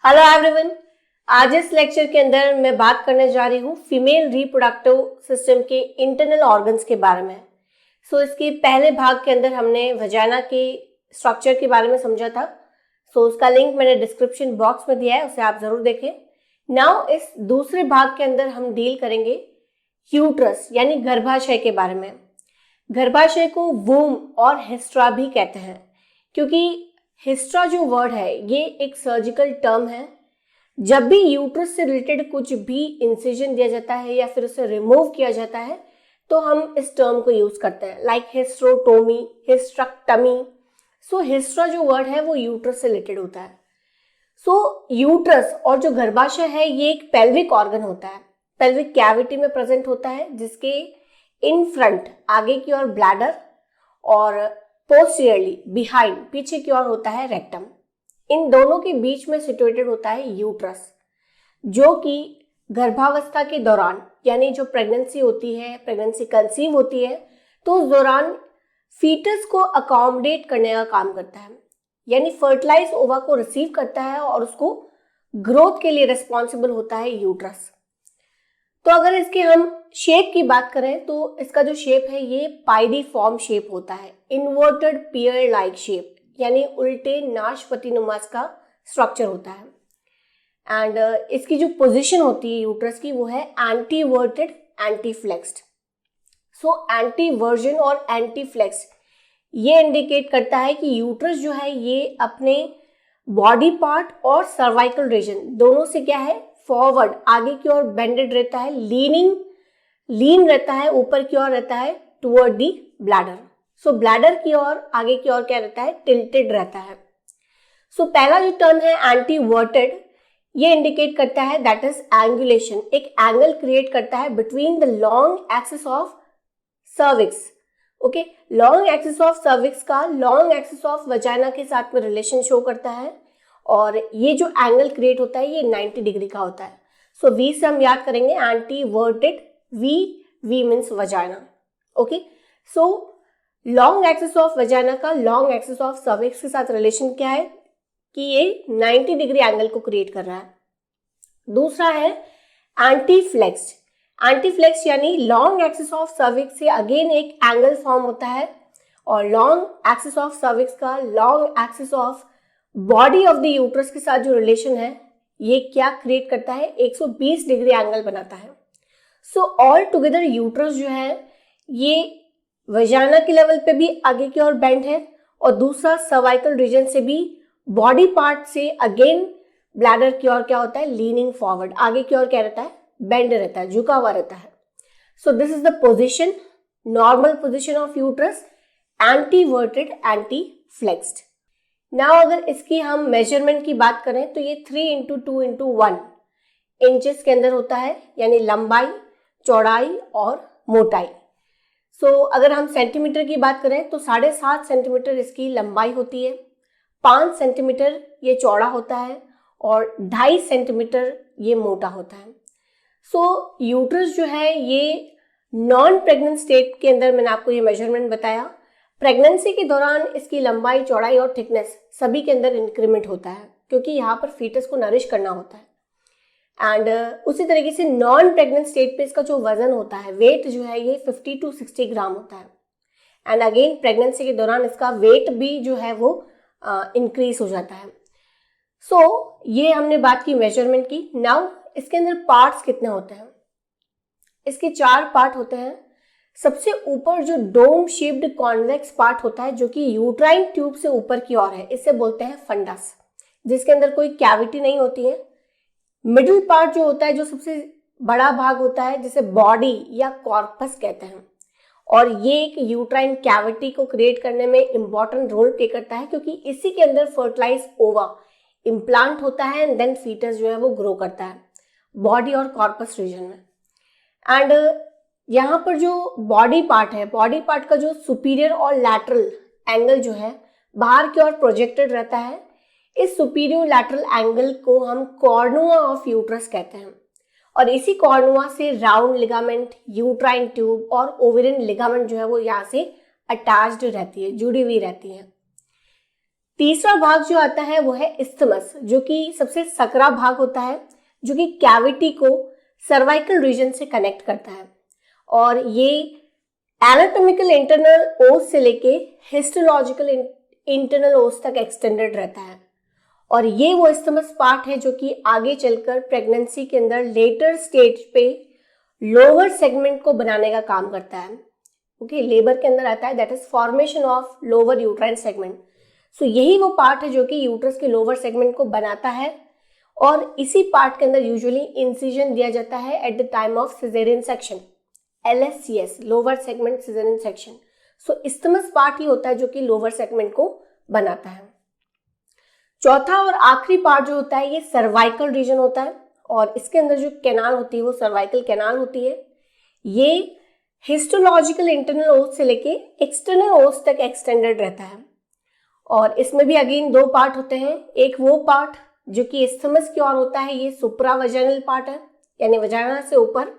Hello everyone. आज इस lecture के अंदर मैं बात करने जा रही हूँ फीमेल रिप्रोडक्टिव सिस्टम के इंटरनल ऑर्गन्स के बारे में। इसके पहले भाग के अंदर हमने वजाइना के स्ट्रक्चर के बारे में समझा था। उसका लिंक मैंने डिस्क्रिप्शन बॉक्स में दिया है, उसे आप जरूर देखें। नाउ इस दूसरे भाग के अंदर हम डील करेंगे यूट्रस यानी गर्भाशय के बारे में। गर्भाशय को वूम और हिस्ट्रा भी कहते हैं, क्योंकि हिस्ट्रा जो वर्ड है ये एक सर्जिकल टर्म है। जब भी यूट्रस से रिलेटेड कुछ भी इंसिजन दिया जाता है या फिर उसे रिमूव किया जाता है तो हम इस टर्म को यूज करते हैं, लाइक हिस्ट्रोटोमी, हिस्ट्रेक्टमी। हिस्ट्रा जो वर्ड है वो यूट्रस से रिलेटेड होता है। यूट्रस और जो गर्भाशय है ये एक पेल्विक ऑर्गन होता है, पेल्विक कैविटी में प्रेजेंट होता है, जिसके इन फ्रंट आगे की ओर ब्लैडर और पोस्टीरियरली बिहाइंड पीछे की ओर होता है रेक्टम। इन दोनों के बीच में सिचुएटेड होता है यूट्रस, जो कि गर्भावस्था के दौरान यानी जो प्रेगनेंसी होती है, प्रेगनेंसी कंसीव होती है, तो उस दौरान फीटस को अकोमोडेट करने का काम करता है, यानी फर्टिलाइज ओवा को रिसीव करता है और उसको ग्रोथ के लिए रिस्पॉन्सिबल होता है यूट्रस। तो अगर इसके हम शेप की बात करें तो इसका जो शेप है ये पाइडीफॉर्म शेप होता है, इन्वर्टेड पियर लाइक शेप, यानी उल्टे नाशपति नुमा का स्ट्रक्चर होता है। एंड इसकी जो पोजीशन होती है यूट्रस की वो है एंटीवर्टेड एंटीफ्लेक्स्ड। एंटीवर्जन और एंटीफ्लेक्स ये इंडिकेट करता है कि यूट्रस जो है ये अपने बॉडी पार्ट और सर्वाइकल रीजन दोनों से क्या है, फॉरवर्ड आगे की ओर बेंडेड रहता है, लीन रहता है, ऊपर की ओर रहता है टुवर्ड दी ब्लैडर। ब्लैडर की ओर आगे की ओर क्या रहता है, टिल्टेड रहता है। पहला जो टर्म है एंटीवर्टेड, ये इंडिकेट करता है दैट इज एंगुलेशन, एक एंगल क्रिएट करता है between the long axis of cervix. Okay, long axis of cervix का लॉन्ग एक्सिस ऑफ वजाइना के साथ में रिलेशन शो करता है, और ये जो एंगल क्रिएट होता है ये 90 डिग्री का होता है। वी से हम याद करेंगे anteverted, we means vagina. Okay, long axis of vagina का लॉन्ग एक्सिस ऑफ सर्विक्स के साथ रिलेशन क्या है कि ये 90 डिग्री एंगल को क्रिएट कर रहा है। दूसरा है एंटीफ्लेक्स्ड। एंटीफ्लेक्स यानी लॉन्ग एक्सिस ऑफ सर्विक्स से अगेन एक एंगल फॉर्म होता है, और लॉन्ग एक्सिस ऑफ सर्विक्स का long axis of body of the uterus के साथ जो रिलेशन है ये क्या क्रिएट करता है, 120 डिग्री एंगल बनाता है। ऑल टुगेदर यूट्रस जो है ये वजाइना के लेवल पे भी आगे की ओर बेंड है, और दूसरा सर्वाइकल रीजन से भी बॉडी पार्ट से अगेन ब्लैडर की ओर क्या होता है, लीनिंग फॉरवर्ड, आगे की ओर क्या रहता है, बेंड रहता है, झुका हुआ रहता है। This is the position, normal position of uterus, anteverted anteflexed. Now अगर इसकी हम मेजरमेंट की बात करें तो ये 3x2x1 इंचेस के अंदर होता है, यानी लंबाई, चौड़ाई और मोटाई। अगर हम सेंटीमीटर की बात करें तो 7.5 सेंटीमीटर इसकी लंबाई होती है, 5 सेंटीमीटर ये चौड़ा होता है और 2.5 सेंटीमीटर ये मोटा होता है। यूट्रस जो है ये नॉन प्रेग्नेंट स्टेट के अंदर मैंने आपको ये मेजरमेंट बताया। प्रेगनेंसी के दौरान इसकी लंबाई, चौड़ाई और थिकनेस सभी के अंदर इंक्रीमेंट होता है, क्योंकि यहाँ पर फीटस को नरिश करना होता है। एंड उसी तरीके से नॉन प्रेग्नेंट स्टेट पे इसका जो वजन होता है, वेट जो है ये 50 to 60 ग्राम होता है। एंड अगेन प्रेगनेंसी के दौरान इसका वेट भी जो है वो इंक्रीज हो जाता है। ये हमने बात की मेजरमेंट की। नाउ इसके अंदर पार्ट्स कितने होते हैं, इसके 4 पार्ट होते हैं। सबसे ऊपर जो डोम शेप्ड कॉन्वेक्स पार्ट होता है, जो कि यूट्राइन ट्यूब से ऊपर की ओर है, इसे बोलते हैं फंडस, जिसके अंदर कोई कैविटी नहीं होती है। मिडिल पार्ट जो होता है, जो सबसे बड़ा भाग होता है, जिसे बॉडी या कॉर्पस कहते हैं, और ये एक यूट्राइन कैविटी को क्रिएट करने में इंपॉर्टेंट रोल प्ले करता है, क्योंकि इसी के अंदर फर्टिलाइज ओवा इम्प्लांट होता है एंड देन फीटस जो है वो ग्रो करता है बॉडी और कॉर्पस रीजन में। एंड यहाँ पर जो बॉडी पार्ट है, बॉडी पार्ट का जो सुपीरियर और लैटरल एंगल जो है बाहर की ओर प्रोजेक्टेड रहता है। इस सुपीरियर लैटरल एंगल को हम कॉर्नुआ ऑफ यूट्रस कहते हैं, और इसी कॉर्नुआ से राउंड लिगामेंट, यूट्राइन ट्यूब और ओवेरियन लिगामेंट जो है वो यहाँ से अटैच्ड रहती है, जुड़ी हुई रहती है। तीसरा भाग जो आता है वो है इस्थमस, जो कि सबसे सकरा भाग होता है, जो कि कैविटी को सर्वाइकल रीजन से कनेक्ट करता है। और ये एनाटॉमिकल इंटरनल ओस से लेके हिस्टोलॉजिकल इंटरनल ओस तक एक्सटेंडेड रहता है। और ये वो इस्थमस पार्ट है जो कि आगे चलकर प्रेगनेंसी के अंदर लेटर स्टेज पे लोअर सेगमेंट को बनाने का काम करता है। ओके, लेबर के अंदर आता है, that is formation of lower uterine segment. So यही वो पार्ट है जो कि यूट्रस के लोअर सेगमेंट को बनाता है, और इसी पार्ट के अंदर यूजुअली इंसिजन दिया जाता है at the time of caesarean section, LSCS, lower segment caesarean section. So isthmus part ही होता है जो कि लोअर सेगमेंट को बनाता है। चौथा और आखिरी पार्ट जो होता है ये सर्वाइकल रीजन होता है, और इसके अंदर जो कैनाल होती है वो सर्वाइकल कैनाल होती है। ये हिस्टोलॉजिकल इंटरनल ओस से लेके एक्सटर्नल ओस तक एक्सटेंडेड रहता है, और इसमें भी अगेन दो पार्ट होते हैं। एक वो पार्ट जो कि इस्थमस की ओर होता है, ये सुप्रावजाइनल पार्ट है, यानी वजाना से ऊपर,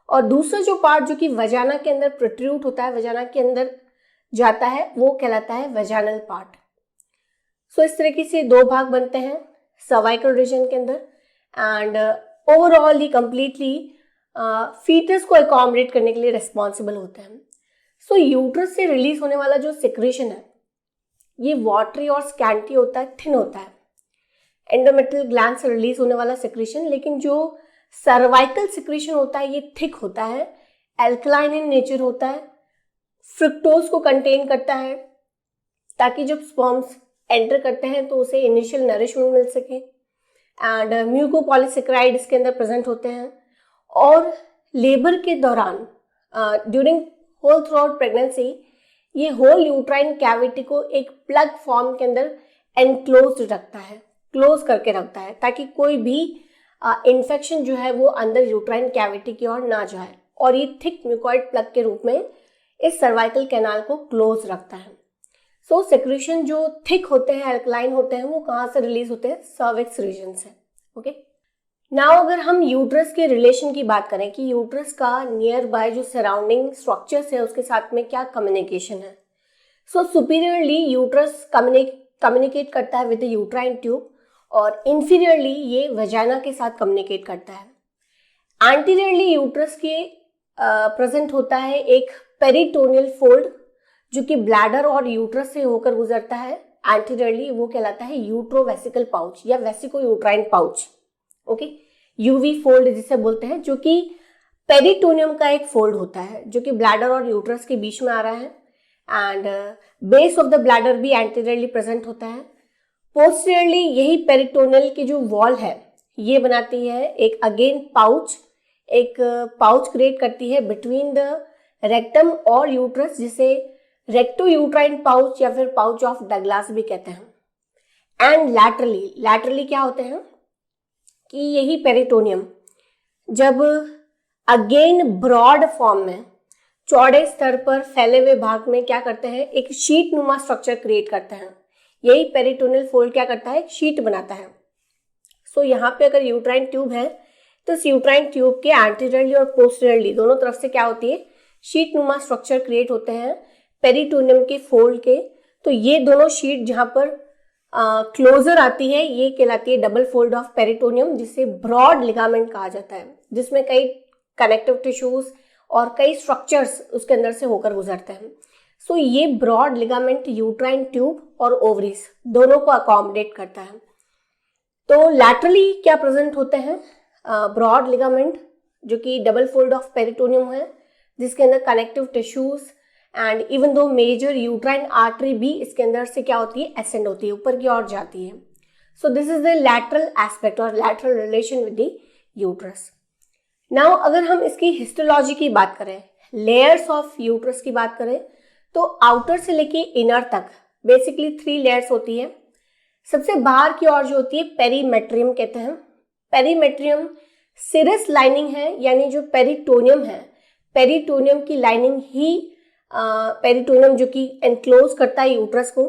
और दूसरा जो पार्ट जो कि वजाना के अंदर प्रोट्रूड होता है, वजाना के अंदर जाता है, वो कहलाता है वजानल पार्ट। सो इस तरीके से दो भाग बनते हैं सर्वाइकल रीजन के अंदर, एंड ओवरऑल ही कंप्लीटली फीटस को अकोमोडेट करने के लिए रिस्पॉन्सिबल होते हैं। सो यूट्रस से रिलीज होने वाला जो सिक्रेशन है ये वाटरी और स्कैंटी होता है, थिन होता है, एंडोमेट्रियल ग्लैंड से रिलीज होने वाला सिक्रेशन। लेकिन जो सर्वाइकल सिक्रेशन होता है ये थिक होता है, एल्कलाइन इन नेचर होता है, फ्रुक्टोज को कंटेन करता है, ताकि जब स्पर्म्स एंटर करते हैं तो उसे इनिशियल नरिशमेंट मिल सके, एंड म्यूकोपॉलीसेकेराइड इसके अंदर प्रेजेंट होते हैं। और लेबर के दौरान during whole throughout pregnancy ये होल यूट्राइन कैविटी को एक प्लग फॉर्म के अंदर एनक्लोज रखता है, क्लोज करके रखता है, ताकि कोई भी इन्फेक्शन जो है वो अंदर यूट्राइन कैविटी की ओर ना जाए, और ये थिक म्यूकॉइड प्लग के रूप में इस सर्वाइकल कैनाल को क्लोज रखता है। सो सेक्रेशन जो थिक होते हैं, अल्कलाइन होते हैं, वो कहाँ से रिलीज होते हैं? सर्विक्स रीजन से। ओके, नाउ अगर हम यूट्रस के रिलेशन की बात करें कि यूट्रस का नियर बाय जो सराउंडिंग स्ट्रक्चर्स है उसके साथ में क्या कम्युनिकेशन है। सो सुपीरियरली यूट्रस कम्युनिकेट करता है विद द यूट्राइन ट्यूब, और इंफीरियरली ये वजाइना के साथ कम्युनिकेट करता है। एंटीरियरली यूट्रस के प्रेजेंट होता है एक पेरिटोनियल फोल्ड जो कि ब्लैडर और यूट्रस से होकर गुजरता है। एंटीरियरली वो कहलाता है यूट्रोवेसिकल पाउच या vesico uterine pouch. Okay, UV fold जिसे बोलते हैं, जो कि पेरिटोनियम का एक फोल्ड होता है जो कि ब्लैडर और यूट्रस के बीच में आ रहा है, and base of the bladder भी एंटीरियरली प्रेजेंट होता है। पोस्टीरियरली यही पेरिटोनियल की जो वॉल है ये बनाती है एक अगेन पाउच, एक पाउच क्रिएट करती है बिटवीन द रेक्टम और यूट्रस, जिसे रेक्टो यूट्राइन पाउच या फिर पाउच ऑफ डगलास भी कहते हैं। एंड लैटरली क्या होते हैं कि यही पेरिटोनियम जब अगेन ब्रॉड फॉर्म में चौड़े स्तर पर फैले हुए भाग में क्या करते हैं, एक शीट नुमा स्ट्रक्चर क्रिएट करते हैं। यही पेरिटोनियल फोल्ड क्या करता है, एक शीट बनाता है। सो यहाँ पे अगर यूट्राइन ट्यूब है तो इस यूट्राइन ट्यूब के एंटीरियरली और पोस्टीरियरली दोनों तरफ से क्या होती है, शीट नुमा स्ट्रक्चर क्रिएट होते हैं पेरिटोनियम के फोल्ड के। तो ये दोनों शीट जहां पर क्लोजर आती है ये कहलाती है डबल फोल्ड ऑफ पेरिटोनियम, जिसे ब्रॉड लिगामेंट कहा जाता है, जिसमें कई कनेक्टिव टिश्यूज और कई स्ट्रक्चर्स उसके अंदर से होकर गुजरते हैं। सो ये ब्रॉड लिगामेंट यूट्राइन ट्यूब और ओवरीज दोनों को अकोमोडेट करता है। तो लैटरली क्या प्रेजेंट होते हैं, ब्रॉड लिगामेंट जो कि डबल फोल्ड ऑफ पेरिटोनियम है, जिसके अंदर कनेक्टिव टिश्यूज एंड इवन दो मेजर यूट्राइन आर्टरी भी इसके अंदर से क्या होती है, एसेंड होती है, ऊपर की ओर जाती है। So this is the lateral aspect और lateral relation with the uterus. Now अगर हम इसकी हिस्टोलॉजी की बात करें, लेयर्स ऑफ यूट्रस की बात करें, तो आउटर से लेके इनर तक बेसिकली 3 लेयर्स होती है। सबसे बाहर की ओर जो होती है पेरीमेट्रियम कहते हैं। पेरीमेट्रियम सिरस लाइनिंग है, यानी जो पेरिटोनियम है, पेरिटोनियम की लाइनिंग ही पेरिटोनियम जो कि एनक्लोज करता है यूट्रस को,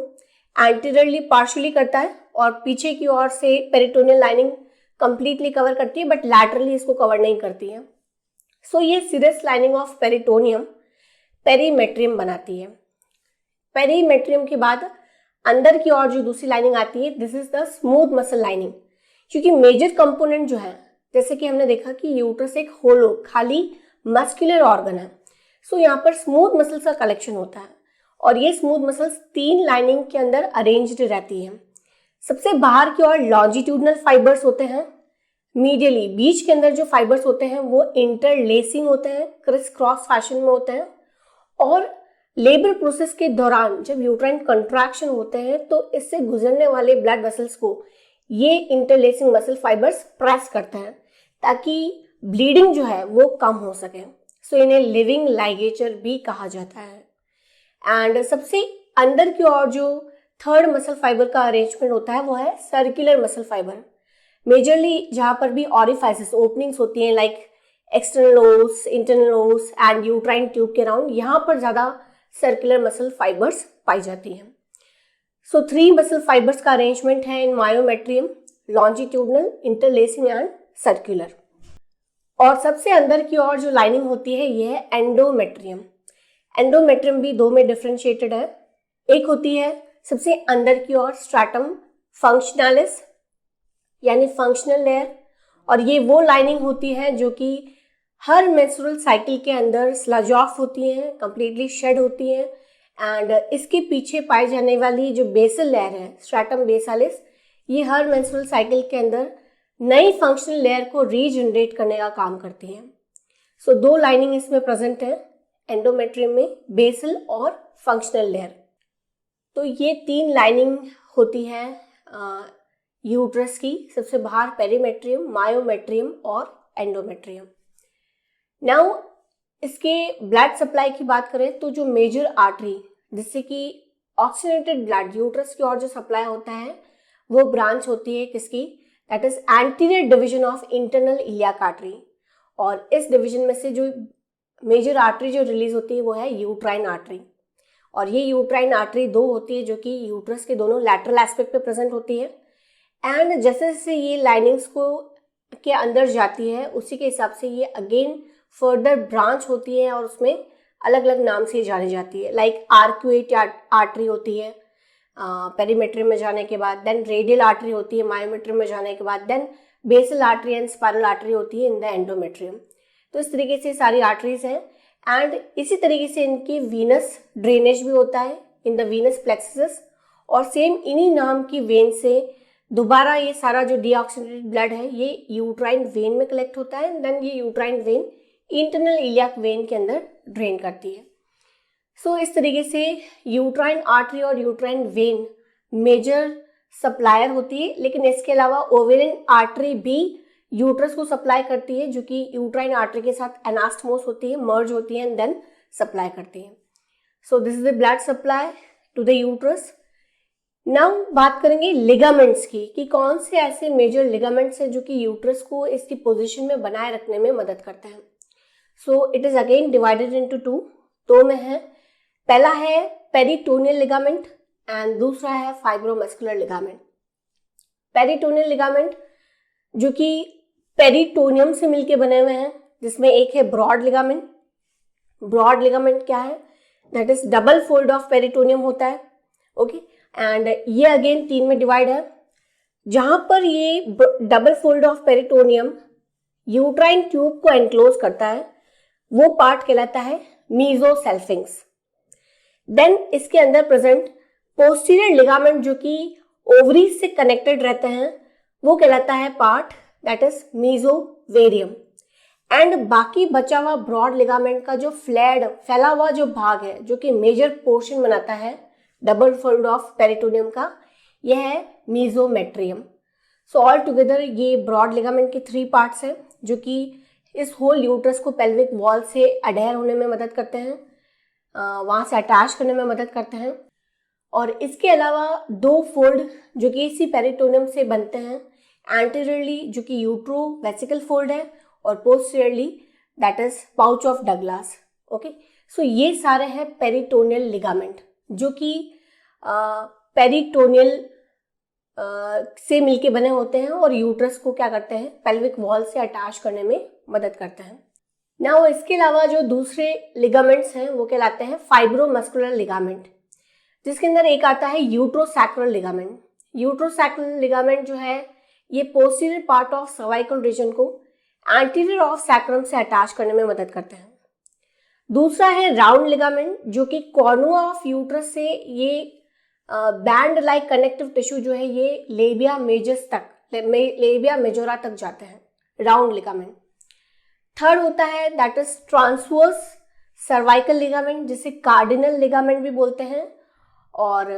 एंटीरियरली पार्शियली करता है और पीछे की ओर से पेरिटोनियल लाइनिंग कंप्लीटली कवर करती है, बट लैटरली इसको कवर नहीं करती है। सो ये सिरस लाइनिंग ऑफ पेरिटोनियम पेरीमेट्रियम बनाती है। पेरीमेट्रियम के बाद अंदर की ओर जो दूसरी लाइनिंग आती है, this is the smooth muscle lining. क्योंकि मेजर कंपोनेंट जो है, जैसे कि हमने देखा कि यूट्रस एक होलो खाली मस्कुलर ऑर्गन है, सो यहाँ पर स्मूथ मसल्स का कलेक्शन होता है और ये स्मूथ मसल्स 3 लाइनिंग के अंदर अरेंज्ड रहती हैं। सबसे बाहर की ओर लॉन्जिट्यूडनल फाइबर्स होते हैं, मीडियली बीच के अंदर जो फाइबर्स होते हैं वो इंटरलेसिंग होते हैं, क्रिस क्रॉस फैशन में होते हैं, और लेबर प्रोसेस के दौरान जब यूट्राइन कंट्रैक्शन होते हैं तो इससे गुजरने वाले ब्लड वेसल्स को ये इंटरलेसिंग मसल फाइबर्स प्रेस करते हैं ताकि ब्लीडिंग जो है वो कम हो सके। सो इन्हें लिविंग लाइगेचर भी कहा जाता है। एंड सबसे अंदर की ओर जो थर्ड मसल फाइबर का अरेंजमेंट होता है वो है सर्कुलर मसल फाइबर। मेजरली जहां पर भी ऑरिफाइसेस ओपनिंग्स होती हैं like external os, internal os and uterine tube के अराउंड, यहाँ पर ज्यादा सर्कुलर मसल फाइबर्स पाई जाती हैं। सो 3 मसल फाइबर्स का अरेंजमेंट है in myometrium, longitudinal, interlacing and circular. और सबसे अंदर की ओर जो लाइनिंग होती है ये है एंडोमेट्रियम। एंडोमेट्रियम भी 2 में डिफरेंशिएटेड है। एक होती है सबसे अंदर की ओर स्ट्रैटम फंक्शनलिस यानी फंक्शनल लेयर, और ये वो लाइनिंग होती है जो कि हर मेंस्ट्रुअल साइकिल के अंदर स्लज ऑफ होती हैं, कंप्लीटली शेड होती हैं। एंड इसके पीछे पाई जाने वाली जो बेसल लेयर है स्ट्रैटम बेसालिस, ये हर मेंस्ट्रुअल साइकिल के अंदर नई फंक्शनल लेयर को रीजनरेट करने का काम करती हैं। सो 2 लाइनिंग इसमें प्रेजेंट है एंडोमेट्रियम में, बेसल और फंक्शनल लेयर। तो ये 3 लाइनिंग होती है यूट्रस की, सबसे बाहर पेरीमेट्रियम, मायोमेट्रियम और एंडोमेट्रियम। नाउ इसके ब्लड सप्लाई की बात करें तो जो मेजर आर्टरी जिससे कि ऑक्सीजनेटेड ब्लड यूट्रस की ओर जो सप्लाई होता है वो ब्रांच होती है किसकी, that is anterior division of internal iliac artery. और इस डिवीजन में से जो मेजर आर्टरी जो रिलीज होती है वो है यूट्राइन आर्टरी। और ये यूट्राइन आर्टरी 2 होती है जो कि यूट्रस के दोनों लैटरल एस्पेक्ट पे प्रेजेंट होती है। एंड जैसे जैसे ये लाइनिंग्स को के अंदर जाती है उसी के हिसाब से ये अगेन फर्दर ब्रांच होती है और उसमें अलग अलग नाम से जानी जाती है। लाइक आर्क्यूएट आर्टरी होती है पेरीमेट्रियम में जाने के बाद, देन रेडियल आर्टरी होती है मायोमेट्रियम में जाने के बाद, then basal artery and spiral artery होती है इन द एंडोमेट्रियम। तो इस तरीके से सारी आर्टरीज हैं। एंड इसी तरीके से इनकी वीनस ड्रेनेज भी होता है इन द वीनस प्लेक्सस, और सेम इन्हीं नाम की वेन से दोबारा ये सारा जो डीऑक्सीजनेटेड ब्लड है ये यूट्राइन वेन में कलेक्ट होता है, देन ये uterine when internal iliac vein के अंदर ड्रेन करती है। सो इस तरीके से यूट्राइन आर्टरी और यूट्राइन वेन मेजर सप्लायर होती है, लेकिन इसके अलावा ओवेरियन आर्टरी भी यूट्रस को सप्लाई करती है जो कि यूट्राइन आर्टरी के साथ एनास्टमोस होती है, मर्ज होती है एंड देन सप्लाई करती है। So this is the blood supply to the uterus. Now बात करेंगे लिगामेंट्स की कि कौन से ऐसे मेजर लिगामेंट्स हैं जो कि यूट्रस को इसकी पोजीशन में बनाए रखने में मदद करते हैं। So it is again divided into 2, 2 में है। पहला है पेरिटोनियल लिगामेंट एंड दूसरा है फाइब्रोमस्कुलर लिगामेंट। पेरिटोनियल लिगामेंट जो कि पेरिटोनियम से मिलके बने हुए हैं, जिसमें एक है ब्रॉड लिगामेंट। ब्रॉड लिगामेंट क्या है, that is double fold of peritoneum होता है, ओके। एंड ये अगेन 3 में डिवाइड है। जहां पर ये double fold of peritoneum uterine tube को एनक्लोज करता है वो पार्ट कहलाता है मीजोसेल्फिंक्स। देन इसके अंदर प्रेजेंट पोस्टीरियर लिगामेंट जो कि ओवरीज से कनेक्टेड रहते हैं वो कहलाता है पार्ट दैट इज मीजोवेरियम। एंड बाकी बचा हुआ ब्रॉड लिगामेंट का जो फैला हुआ जो भाग है जो कि मेजर पोर्शन बनाता है डबल फोल्ड ऑफ पेरिटोनियम का, यह है मीजोमेट्रियम। सो ऑल टुगेदर ये ब्रॉड लिगामेंट के 3 पार्ट्स हैं जो कि इस होल यूट्रस को पेल्विक वॉल से अडेयर होने में मदद करते हैं, वहां से अटैच करने में मदद करते हैं। और इसके अलावा 2 फोल्ड जो कि इसी पेरिटोनियम से बनते हैं, एंटीरियरली जो कि यूट्रो वेसिकल फोल्ड है और posteriorly that is pouch of Douglas, okay. सो ये सारे हैं पेरिटोनियल लिगामेंट जो कि पेरिटोनियल से मिलके बने होते हैं और यूट्रस को क्या करते हैं, पेल्विक वॉल से अटैच करने में मदद करते हैं। नाउ इसके अलावा जो दूसरे लिगामेंट्स हैं वो कहलाते हैं फाइब्रोमस्कुलर लिगामेंट। जिसके अंदर एक आता है यूट्रोसैक्रल लिगामेंट। यूट्रोसैक्रल लिगामेंट जो है ये posterior part of cervical region को एंटीरियर ऑफ सैक्रम से अटैच करने में मदद करते हैं। दूसरा है राउंड लिगामेंट, जो कि कॉर्नुआ ऑफ यूट्रस से ये बैंड लाइक कनेक्टिव टिश्यू जो है ये लेबिया मेजस तक, लेबिया मेजोरा तक जाते हैं, राउंड लिगामेंट। थर्ड होता है that is transverse cervical ligament, जिसे कार्डिनल लिगामेंट भी बोलते हैं और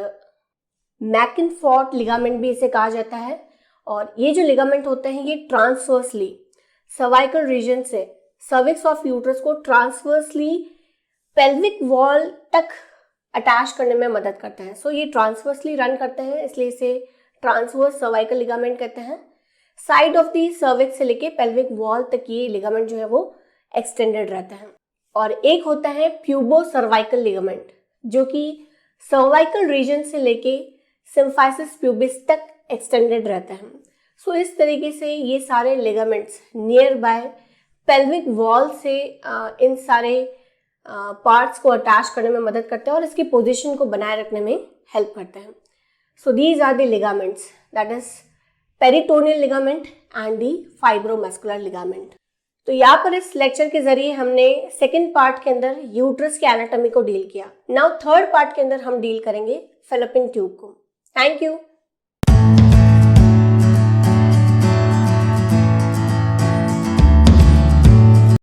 मैकिनफोर्ड लिगामेंट भी इसे कहा जाता है। और ये जो लिगामेंट होते हैं ये ट्रांसवर्सली सर्वाइकल रीजन से सर्विक्स ऑफ यूट्रस को ट्रांसवर्सली पेल्विक वॉल तक अटैच करने में मदद करते हैं। सो ये ट्रांसवर्सली रन करते हैं, इसलिए इसे ट्रांसवर्स सर्वाइकल लिगामेंट कहते हैं। साइड ऑफ दी सर्विक्स से लेके पेल्विक वॉल तक ये लिगामेंट जो है वो एक्सटेंडेड रहते हैं। और एक होता है प्यूबो सर्वाइकल लिगामेंट, जो कि सर्वाइकल रीजन से लेके सिम्फाइसिस प्यूबिस तक एक्सटेंडेड रहते हैं। सो इस तरीके से ये सारे ligaments near by pelvic wall से इन सारे पार्ट्स को अटैच करने में मदद करते हैं और इसकी पोजीशन को बनाए रखने में हेल्प करते हैं। So these are the ligaments, that is peritoneal ligament and the fibromuscular ligament. तो यहाँ पर इस लेक्चर के जरिए हमने सेकंड पार्ट के अंदर यूट्रस के एनाटॉमी को डील किया। नाउ थर्ड पार्ट के अंदर हम डील करेंगे फेलोपियन ट्यूब को। Thank you.